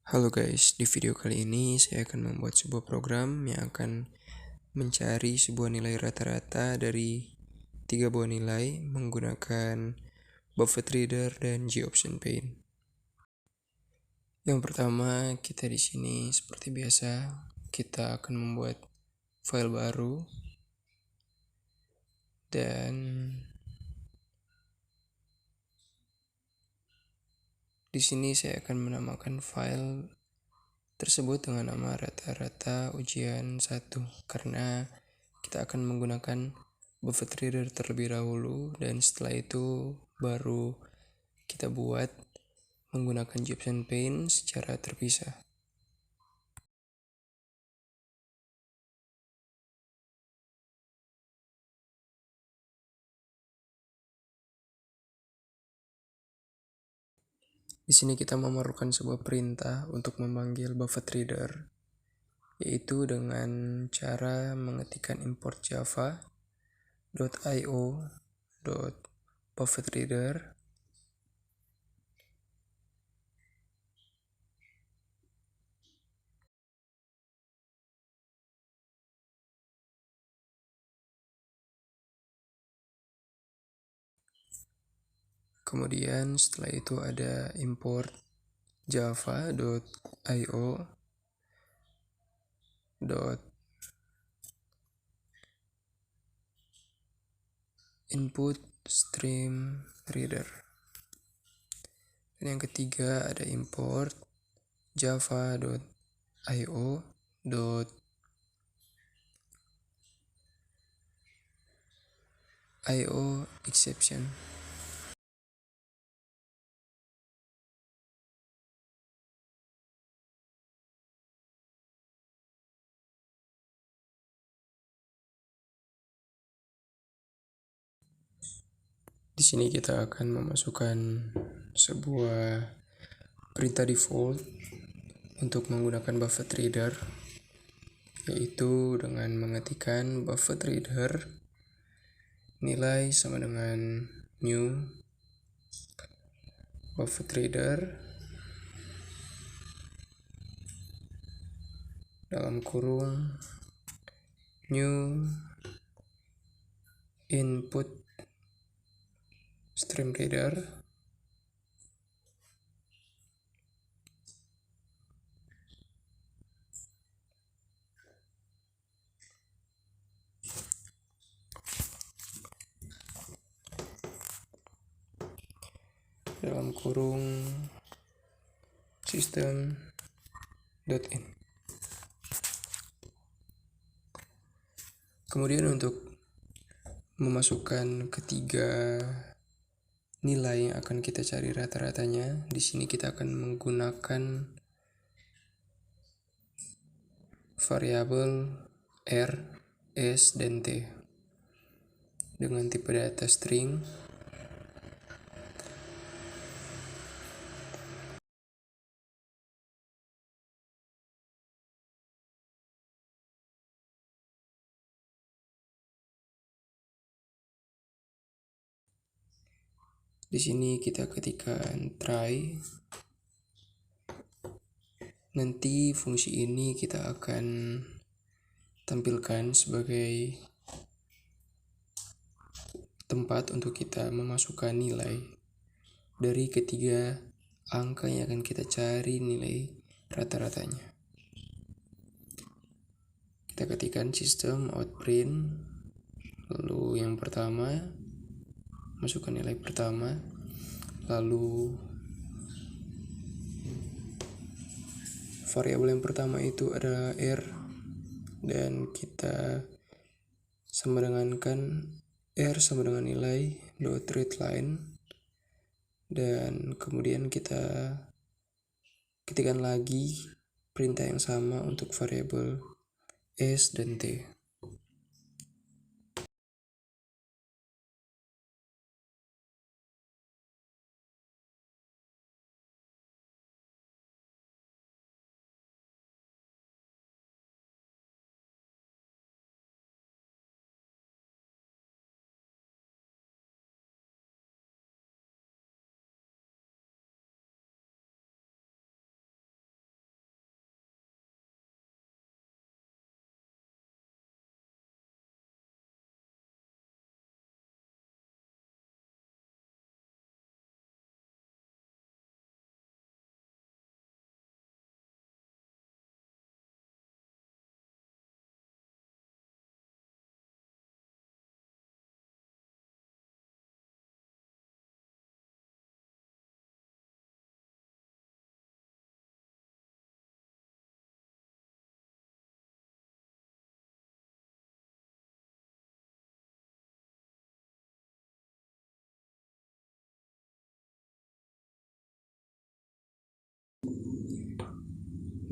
Halo guys, di video kali ini saya akan membuat sebuah program yang akan mencari sebuah nilai rata-rata dari 3 buah nilai menggunakan Buffett Reader dan GOption Paint. Yang pertama, kita di sini seperti biasa, kita akan membuat file baru dan di sini saya akan menamakan file tersebut dengan nama rata-rata ujian 1 karena kita akan menggunakan Buffett Reader terlebih dahulu dan setelah itu baru kita buat menggunakan GOption Paint secara terpisah. Di sini kita memerlukan sebuah perintah untuk memanggil Buffett Reader, yaitu dengan cara mengetikkan import java.io.buffetreader. Kemudian setelah itu ada import java.io.input stream reader. Dan yang ketiga ada import java.io exception. Di sini kita akan memasukkan sebuah perintah default untuk menggunakan Buffett Reader, yaitu dengan mengetikkan Buffett Reader nilai sama dengan new Buffett Reader dalam kurung new input stream reader dalam kurung system.in. Kemudian untuk memasukkan ketiga nilai yang akan kita cari rata-ratanya, di sini kita akan menggunakan variabel R, S, dan T dengan tipe data string. Di sini kita ketikkan try. Nanti fungsi ini kita akan tampilkan sebagai tempat untuk kita memasukkan nilai dari ketiga angka yang akan kita cari nilai rata-ratanya. Kita ketikkan system out print, lalu yang pertama masukkan nilai pertama, lalu variabel yang pertama itu adalah R dan kita sama dengankan R sama dengan nilai .readline, dan kemudian kita ketikkan lagi perintah yang sama untuk variabel S dan T.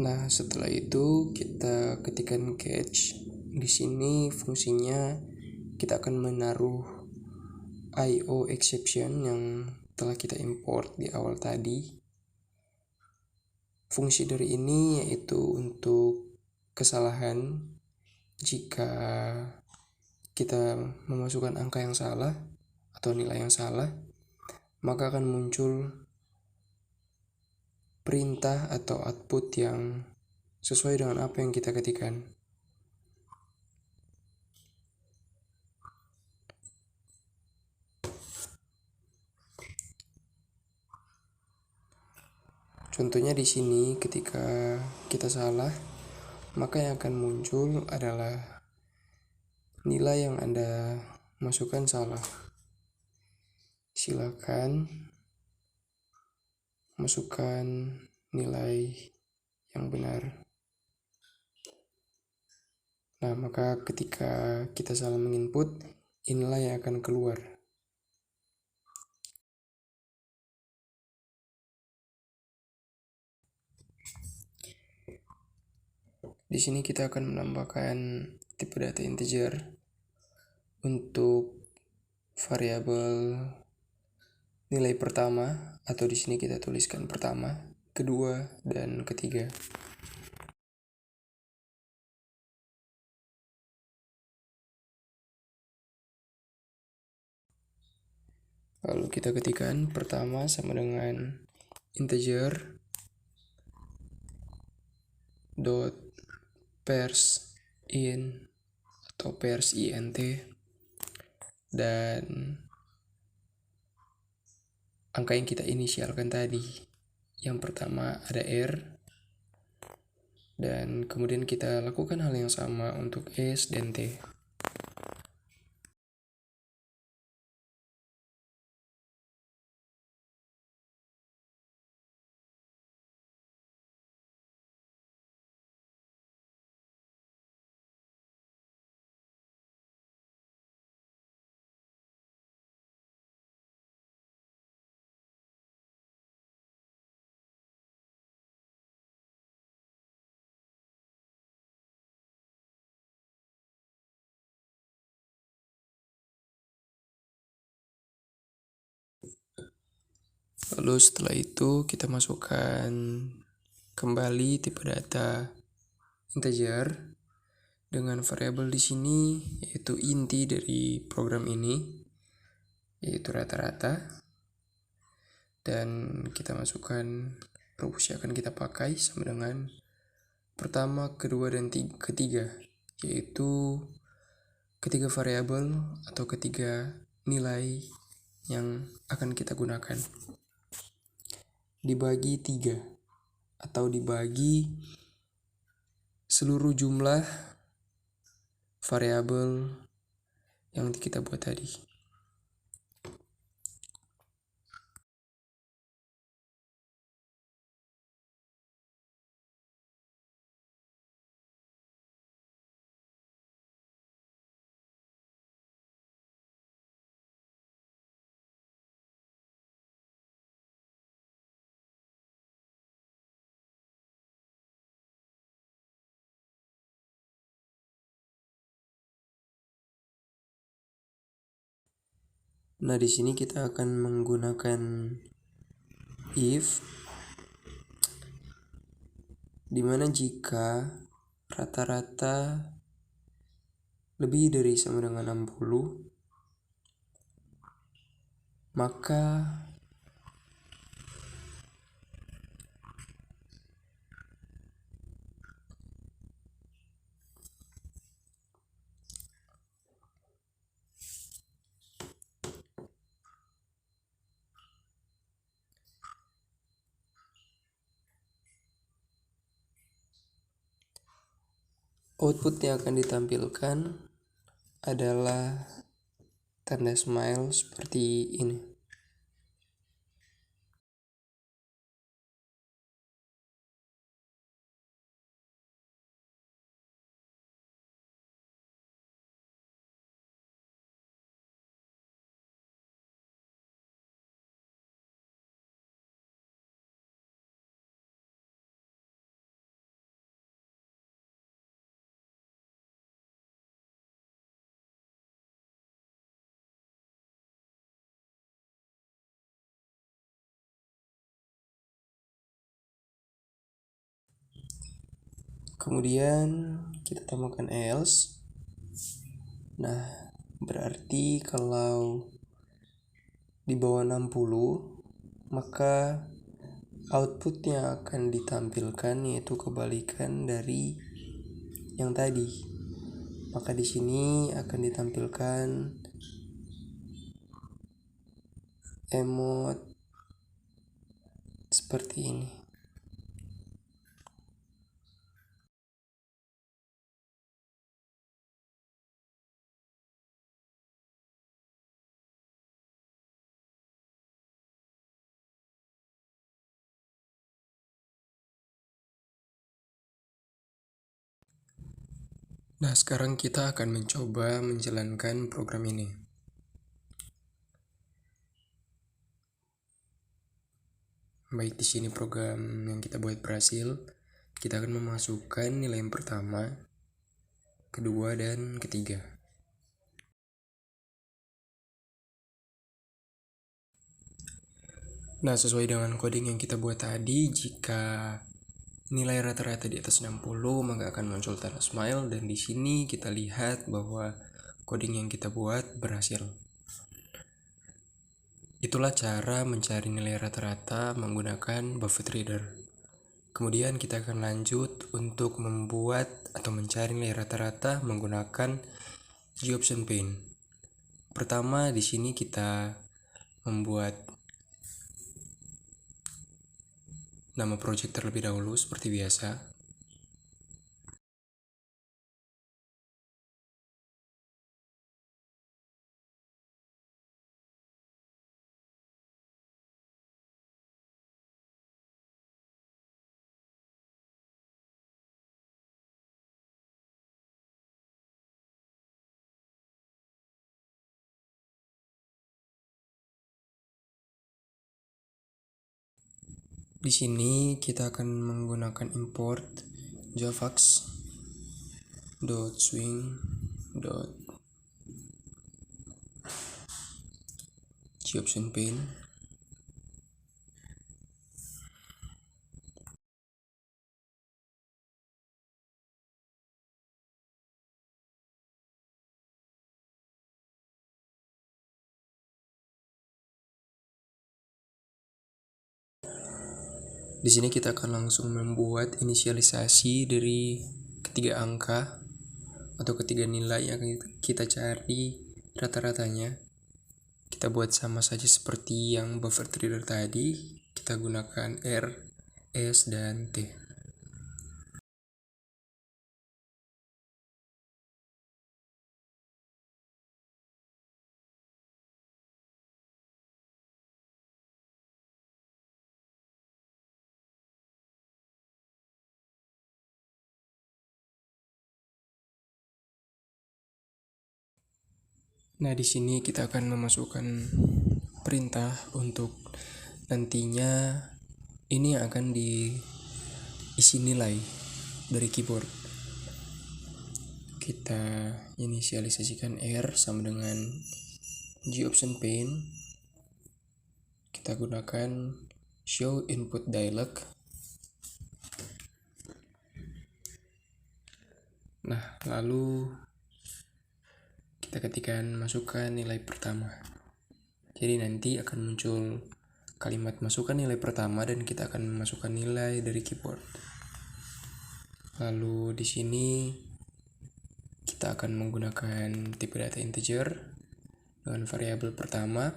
Nah, setelah itu kita ketikkan catch. Di sini fungsinya kita akan menaruh IO exception yang telah kita import di awal tadi. Fungsi dari ini yaitu untuk kesalahan jika kita memasukkan angka yang salah atau nilai yang salah, maka akan muncul perintah atau output yang sesuai dengan apa yang kita ketikkan. Contohnya di sini ketika kita salah, maka yang akan muncul adalah nilai yang Anda masukkan salah. Silakan masukkan nilai yang benar. Nah, maka ketika kita salah menginput, inilah yang akan keluar. Di sini kita akan menambahkan tipe data integer untuk variabel nilai pertama, atau di sini kita tuliskan pertama, kedua, dan ketiga. Lalu kita ketikkan pertama sama dengan integer dot pairs in atau pairs int, dan angka yang kita inisialkan tadi. Yang pertama ada R, dan kemudian kita lakukan hal yang sama untuk S dan T. Lalu setelah itu kita masukkan kembali tipe data integer dengan variabel di sini yaitu inti dari program ini, yaitu rata-rata, dan kita masukkan rumus yang akan kita pakai sama dengan pertama, kedua, dan ketiga, yaitu ketiga variabel atau ketiga nilai yang akan kita gunakan. Dibagi 3 atau dibagi seluruh jumlah variabel yang kita buat tadi. Nah, di sini kita akan menggunakan if, dimana jika rata-rata lebih dari sama dengan 60, maka output yang akan ditampilkan adalah tanda smile seperti ini. Kemudian kita tambahkan else. Nah, berarti kalau di bawah 60 maka output yang akan ditampilkan yaitu kebalikan dari yang tadi. Maka di sini akan ditampilkan emot seperti ini. Nah, sekarang kita akan mencoba menjalankan program ini. Baik, di sini program yang kita buat berhasil. Kita akan memasukkan nilai yang pertama, kedua, dan ketiga. Nah, sesuai dengan coding yang kita buat tadi, jika nilai rata-rata di atas 60 maka akan muncul tanda smile, dan di sini kita lihat bahwa coding yang kita buat berhasil. Itulah cara mencari nilai rata-rata menggunakan BuffetReader. Kemudian kita akan lanjut untuk membuat atau mencari nilai rata-rata menggunakan GOptionPaint. Pertama, di sini kita membuat nama project terlebih dahulu seperti biasa. Di sini kita akan menggunakan import javax .swing GOptionPaint. Di sini kita akan langsung membuat inisialisasi dari ketiga angka atau ketiga nilai yang kita cari rata-ratanya. Kita buat sama saja seperti yang BuffetReader tadi. Kita gunakan R, S, dan T. Nah, di sini kita akan memasukkan perintah untuk nantinya ini akan diisi nilai dari keyboard. Kita inisialisasikan R sama dengan GOptionPaint. Kita gunakan show input dialog. Nah, lalu kita ketikkan masukkan nilai pertama. Jadi nanti akan muncul kalimat masukkan nilai pertama dan kita akan memasukkan nilai dari keyboard. Lalu di sini kita akan menggunakan tipe data integer dengan variabel pertama.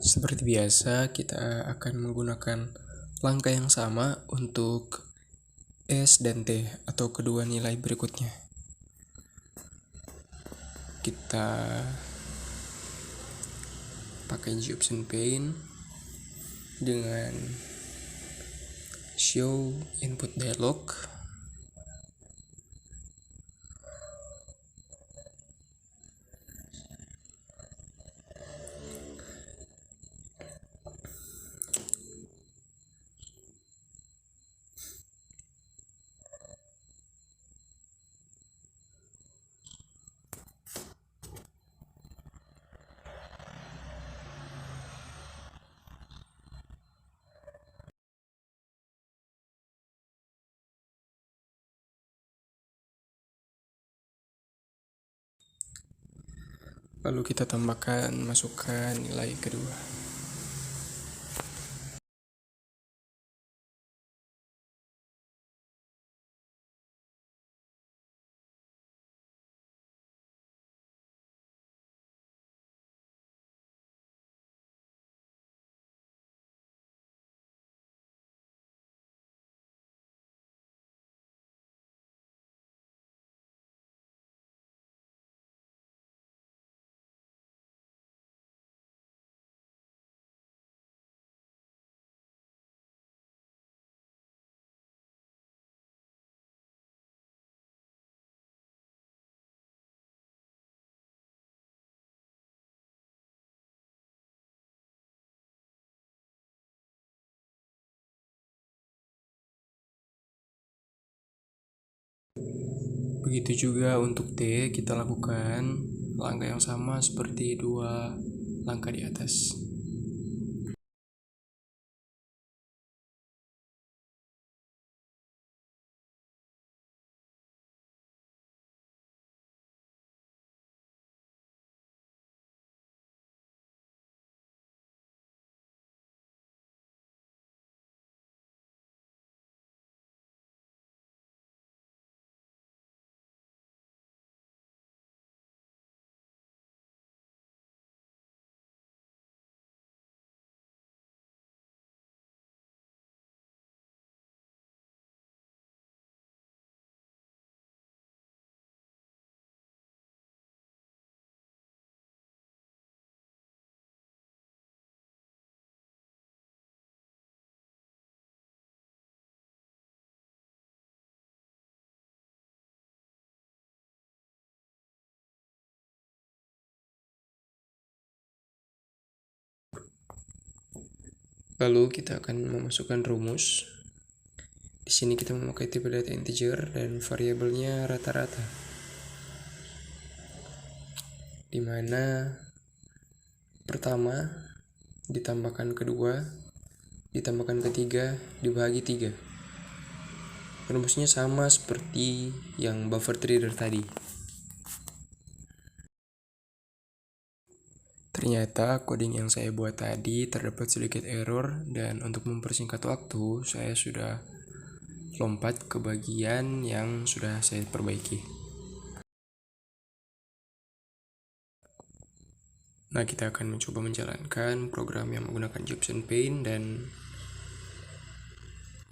Seperti biasa, kita akan menggunakan langkah yang sama untuk S dan T atau kedua nilai berikutnya. Kita pakai Jobson Paint dengan show input dialog. Lalu kita tambahkan, masukkan nilai kedua. Begitu juga untuk T, kita lakukan langkah yang sama seperti dua langkah di atas. Lalu kita akan memasukkan rumus. Di sini kita memakai tipe data integer dan variabelnya rata-rata, di mana pertama ditambahkan kedua, ditambahkan ketiga, dibagi 3. Rumusnya sama seperti yang buffer reader tadi. Ternyata coding yang saya buat tadi terdapat sedikit error, dan untuk mempersingkat waktu saya sudah lompat ke bagian yang sudah saya perbaiki. Nah, kita akan mencoba menjalankan program yang menggunakan Jobson Paint, dan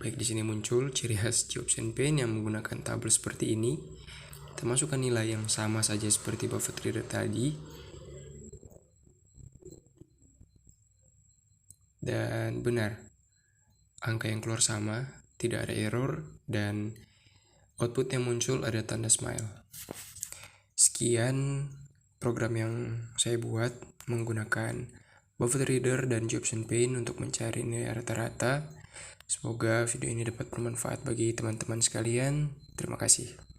baik di sini muncul ciri khas Jobson Paint yang menggunakan tabel seperti ini. Kita masukkan nilai yang sama saja seperti buffer reader tadi. Dan benar, angka yang keluar sama, tidak ada error, dan output yang muncul ada tanda smile. Sekian program yang saya buat menggunakan buffer reader dan Jobson Paint untuk mencari nilai rata-rata. Semoga video ini dapat bermanfaat bagi teman-teman sekalian. Terima kasih.